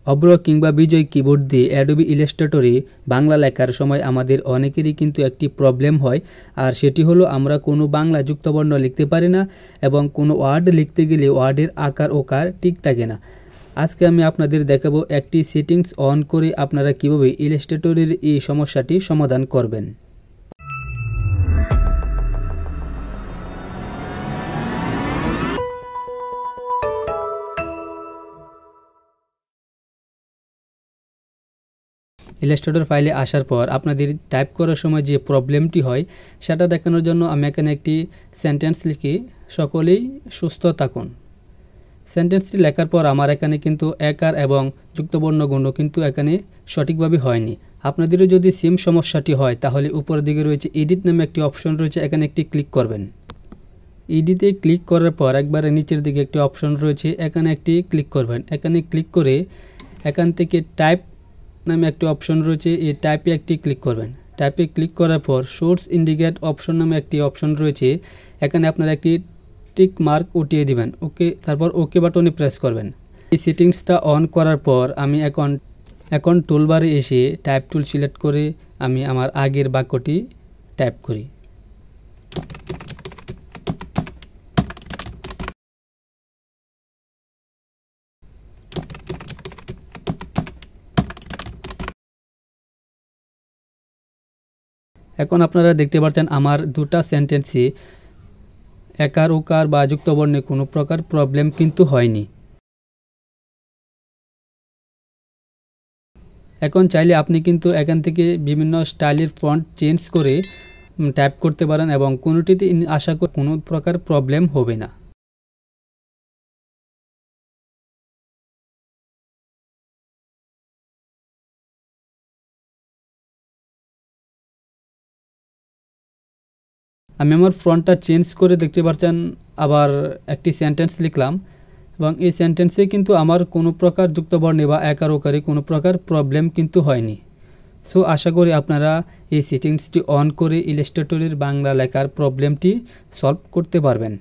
অব্র কিংবা বিজয় কিবোর্ড দিয়ে অ্যাডোবি ইলাস্ট্রেটরে বাংলা লেখার সময় আমাদের অনেকেরই কিন্তু একটি প্রবলেম হয়, আর সেটি হলো আমরা কোনো বাংলা যুক্তবর্ণ লিখতে পারি না এবং কোনো ওয়ার্ড লিখতে গেলে ওয়ার্ডের আকার ওকার ঠিক থাকে না। আজকে আমি আপনাদের দেখাবো একটি সেটিংস অন করে আপনারা কিভাবে ইলাস্ট্রেটরের এই সমস্যাটি সমাধান করবেন। ইলাস্ট্রেটর ফাইলে আসার পর আপনাদের টাইপ করার সময় যে প্রবলেমটি হয় সেটা দেখানোর জন্য আমি এখানে একটি সেন্টেন্স লিখি, সকলেই সুস্থ থাকুন। সেন্টেন্সটি লেখার পর আমার এখানে কিন্তু একার এবং যুক্তবর্ণগুলো কিন্তু এখানে সঠিকভাবে হয়নি। আপনাদেরও যদি সেম সমস্যাটি হয় তাহলে উপরের দিকে রয়েছে এডিট নামে একটি অপশন রয়েছে, এখানে একটি ক্লিক করবেন। এডিটে ক্লিক করার পর একবারে নিচের দিকে একটি অপশন রয়েছে, এখানে একটি ক্লিক করবেন। এখানে ক্লিক করে এখান থেকে টাইপ নামে একটি অপশন রয়েছে, এই টাইপে একটি ক্লিক করবেন। টাইপে ক্লিক করার পর সোর্স ইন্ডিকেট অপশন নামে একটি অপশন রয়েছে, এখানে আপনারা একটি টিক মার্ক উঠিয়ে দিবেন। ওকে, তারপর ওকে বাটনে প্রেস করবেন। এই সেটিংসটা অন করার পর আমি এখন টুলবারে এসে টাইপ টুল সিলেক্ট করে আমি আমার আগের বাক্যটি টাইপ করি। এখন আপনারা দেখতে পাচ্ছেন আমার দুটা সেন্টেন্সে একার ওকার বা যুক্তবর্ণে কোনো প্রকার প্রবলেম কিন্তু হয়নি। এখন চাইলে আপনি কিন্তু এখান থেকে বিভিন্ন স্টাইলের ফন্ট চেঞ্জ করে টাইপ করতে পারেন এবং কোনোটিতে আশা করি কোনো প্রকার প্রবলেম হবে না। আমি আমার ফন্টটা চেঞ্জ করে দেখতে পাচ্ছেন আবার একটি সেন্টেন্স লিখলাম এবং এই সেন্টেন্সে কিন্তু আমার কোনো প্রকার যুক্তবর্ণে বা একার ওকারে কোনো প্রকার প্রবলেম কিন্তু হয়নি। সো আশা করি আপনারা এই সেটিংসটি অন করে ইলাস্ট্রেটরের বাংলা লেখার প্রবলেমটি সলভ করতে পারবেন।